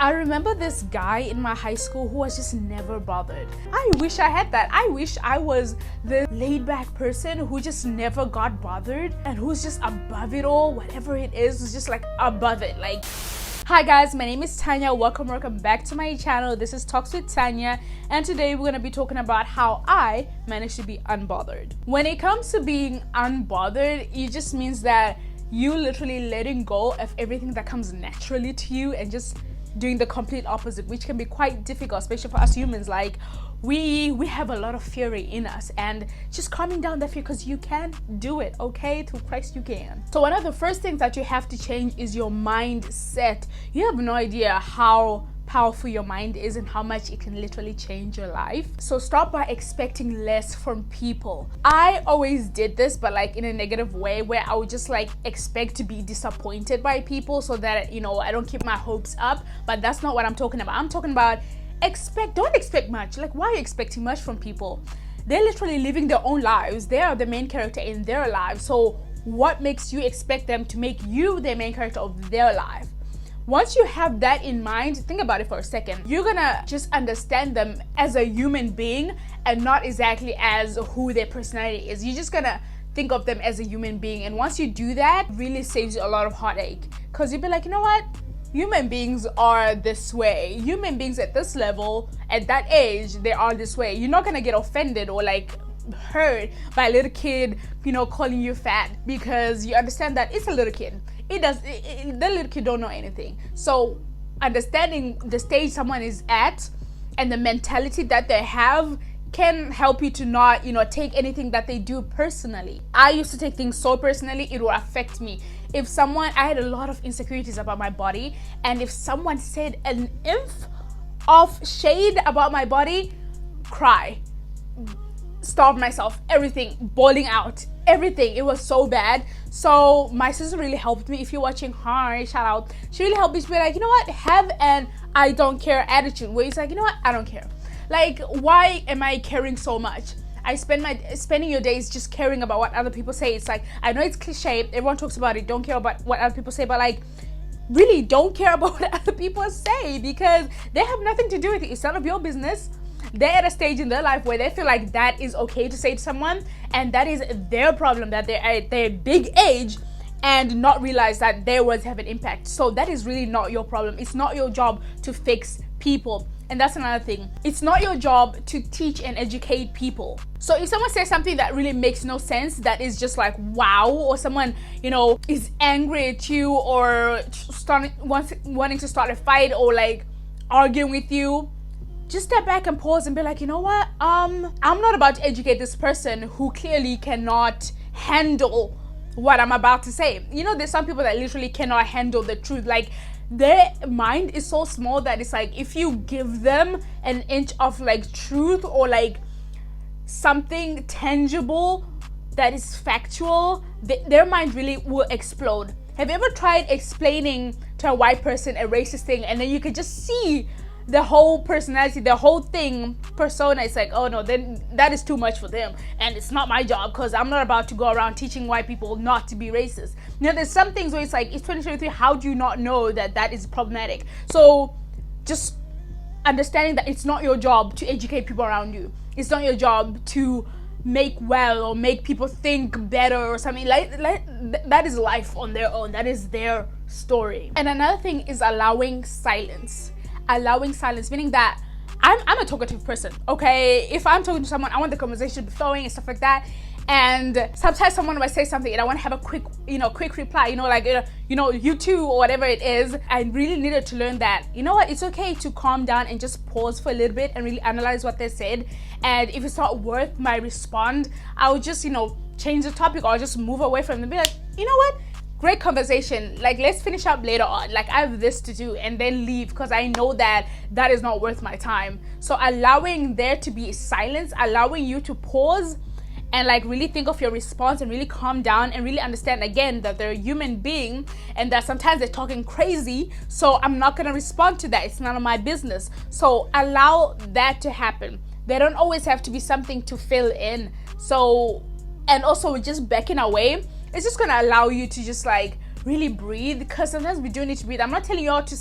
I remember this guy in my high school who was just never bothered. I wish I had that. I wish I was the laid back person who just never got bothered and who's just above it all. Whatever it is just like above it. Like, hi guys, my name is Tanya. Welcome back to my channel. This is Talks with Tanya, and today we're going to be talking about how I managed to be unbothered. When it comes to being unbothered, it just means that you literally letting go of everything that comes naturally to you and just doing the complete opposite, which can be quite difficult, especially for us humans. Like, we have a lot of fury in us, and just calming down that fear, because you can do it, okay? Through Christ you can. So one of the first things that you have to change is your mindset. You have no idea how powerful your mind is and how much it can literally change your life. So stop by expecting less from people. I always did this, but like in a negative way, where I would just like expect to be disappointed by people so that, you know, I don't keep my hopes up. But that's not what I'm talking about. I'm talking about don't expect much. Like, why are you expecting much from people? They're literally living their own lives. They are the main character in their lives. So what makes you expect them to make you the main character of their life? Once you have that in mind, think about it for a second. You're gonna just understand them as a human being and not exactly as who their personality is. You're just gonna think of them as a human being. And once you do that, it really saves you a lot of heartache. Because you'll be like, you know what? Human beings are this way. Human beings at this level, at that age, they are this way. You're not gonna get offended or like hurt by a little kid, you know, calling you fat, because you understand that it's a little kid. The little kid don't know anything. So understanding the stage someone is at and the mentality that they have can help you to not, you know, take anything that they do personally. I used to take things so personally, it would affect me. I had a lot of insecurities about my body, and if someone said an inch of shade about my body, cry, starve myself, everything, bawling out, everything. It was so bad. So my sister really helped me. If you're watching, hi, shout out. She really helped me to be like, you know what, have an I don't care attitude, where it's like, you know what, I don't care. Like, why am I caring so much? I spending your days just caring about what other people say. It's like, I know it's cliche, everyone talks about it, don't care about what other people say, but like, really don't care about what other people say, because they have nothing to do with it. It's none of your business. They're at a stage in their life where they feel like that is okay to say to someone, and that is their problem, that they're at their big age and not realize that their words have an impact. So that is really not your problem. It's not your job to fix people. And that's another thing. It's not your job to teach and educate people. So if someone says something that really makes no sense, that is just like, wow, or someone, you know, is angry at you or wanting to start a fight or like arguing with you, just step back and pause and be like, you know what? I'm not about to educate this person who clearly cannot handle what I'm about to say. You know, there's some people that literally cannot handle the truth. Like, their mind is so small that it's like, if you give them an inch of like truth or like something tangible that is factual, their mind really will explode. Have you ever tried explaining to a white person a racist thing, and then you could just see the whole personality, the whole thing, persona? It's like, oh no, then that is too much for them, and it's not my job, because I'm not about to go around teaching white people not to be racist. You know, there's some things where it's like, it's 2023, how do you not know that that is problematic? So just understanding that it's not your job to educate people around you. It's not your job to make well or make people think better or something. Like that is life on their own. That is their story. And another thing is allowing silence. Allowing silence, meaning that I'm a talkative person, okay? If I'm talking to someone, I want the conversation to be flowing and stuff like that. And sometimes someone might say something and I want to have a quick reply, you know, like, you know, you too, or whatever it is. I really needed to learn that, you know what, it's okay to calm down and just pause for a little bit and really analyze what they said. And if it's not worth my response, I'll just, you know, change the topic or just move away from them and be like, you know what, great conversation, like, let's finish up later on, like, I have this to do, and then leave, because I know that that is not worth my time. So allowing there to be silence, allowing you to pause and like really think of your response and really calm down and really understand again that they're a human being and that sometimes they're talking crazy, so I'm not going to respond to that. It's none of my business. So allow that to happen. They don't always have to be something to fill in. So, and also just backing away, it's just going to allow you to just like really breathe, because sometimes we do need to breathe. I'm not telling you all to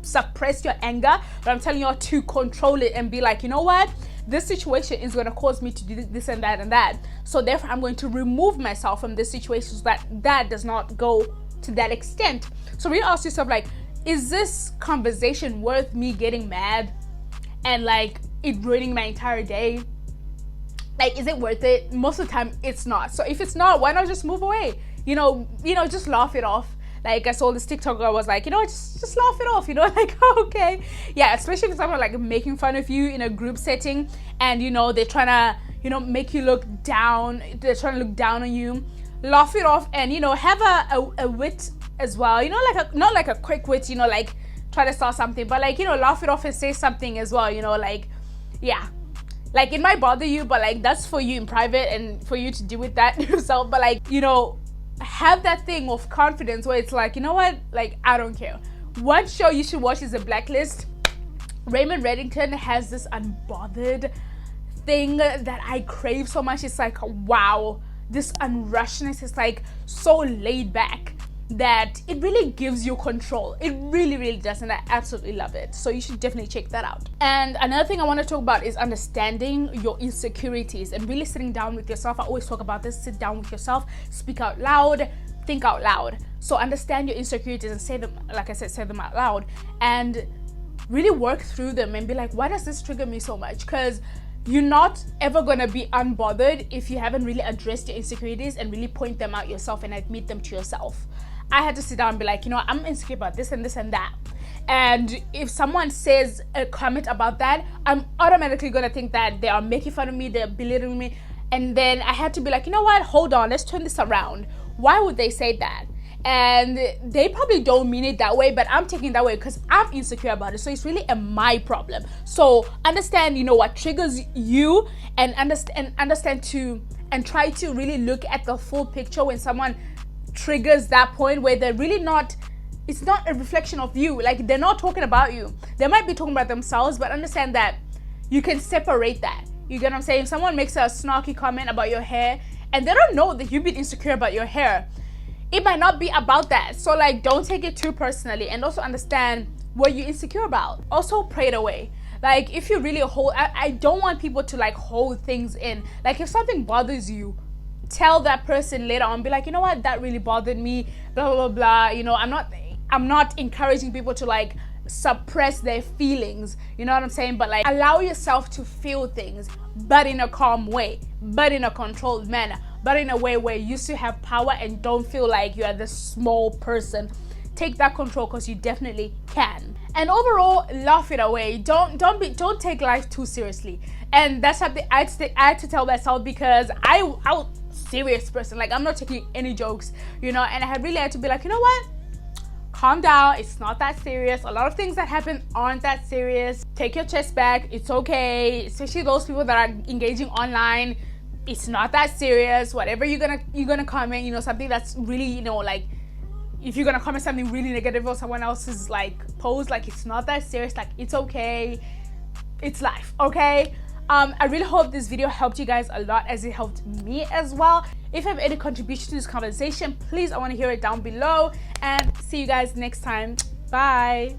suppress your anger, but I'm telling you all to control it and be like, you know what, this situation is going to cause me to do this and that and that, so therefore I'm going to remove myself from this situation so that does not go to that extent. So really ask yourself, like, is this conversation worth me getting mad and like it ruining my entire day? Like, is it worth it? Most of the time it's not. So if it's not, why not just move away? Just laugh it off. Like, I saw this TikTok girl was like, just laugh it off, like, oh, okay. Yeah, especially if someone like making fun of you in a group setting and, they're trying to, make you look down. They're trying to look down on you. Laugh it off and, have a wit as well. Not like a quick wit, like try to start something, but like, laugh it off and say something as well, like, yeah. Like, it might bother you, but like, that's for you in private and for you to deal with that yourself. But like, have that thing of confidence where it's like, you know what, like, I don't care. One show you should watch is The Blacklist. Raymond Reddington has this Unbothered thing that I crave so much. It's like, wow, this unrushedness is like so laid back that it really gives you control. It really, really does, and I absolutely love it. So you should definitely check that out. And another thing I want to talk about is understanding your insecurities and really sitting down with yourself. I always talk about this. Sit down with yourself, speak out loud, think out loud. So understand your insecurities and say them, like I said, say them out loud and really work through them and be like, why does this trigger me so much? Because you're not ever going to be unbothered if you haven't really addressed your insecurities and really point them out yourself and admit them to yourself. I had to sit down and be like, I'm insecure about this and this and that. And if someone says a comment about that, I'm automatically going to think that they are making fun of me, they're belittling me. And then I had to be like, you know what, hold on, let's turn this around. Why would they say that? And they probably don't mean it that way, but I'm taking it that way because I'm insecure about it. So it's really my problem. So understand, what triggers you, and understand to, and try to really look at the full picture when someone triggers that point where they're really not, it's not a reflection of you. Like, they're not talking about you. They might be talking about themselves, but understand that you can separate that. You get what I'm saying? If someone makes a snarky comment about your hair and they don't know that you've been insecure about your hair, it might not be about that. So like, don't take it too personally, and also understand what you're insecure about. Also pray it away. Like, if you really I don't want people to like hold things in. Like, if something bothers you, tell that person later on, be like, you know what, that really bothered me, blah blah blah blah. I'm not encouraging people to like suppress their feelings, you know what I'm saying, but like, allow yourself to feel things, but in a calm way, but in a controlled manner, but in a way where you still have power and don't feel like you are this small person. Take that control, because you definitely can. And overall, laugh it away. Don't take life too seriously. And that's something I had to tell myself, because I was serious person. Like, I'm not taking any jokes, and I had really had to be like, you know what, calm down, it's not that serious. A lot of things that happen aren't that serious. Take your chest back, it's okay. Especially those people that are engaging online, it's not that serious. Whatever you're gonna comment, something that's really, like, if you're gonna comment something really negative on someone else's like post, like, it's not that serious. Like, it's okay, it's life, okay? I really hope this video helped you guys a lot, as it helped me as well. If you have any contribution to this conversation, please, I want to hear it down below, and see you guys next time. Bye.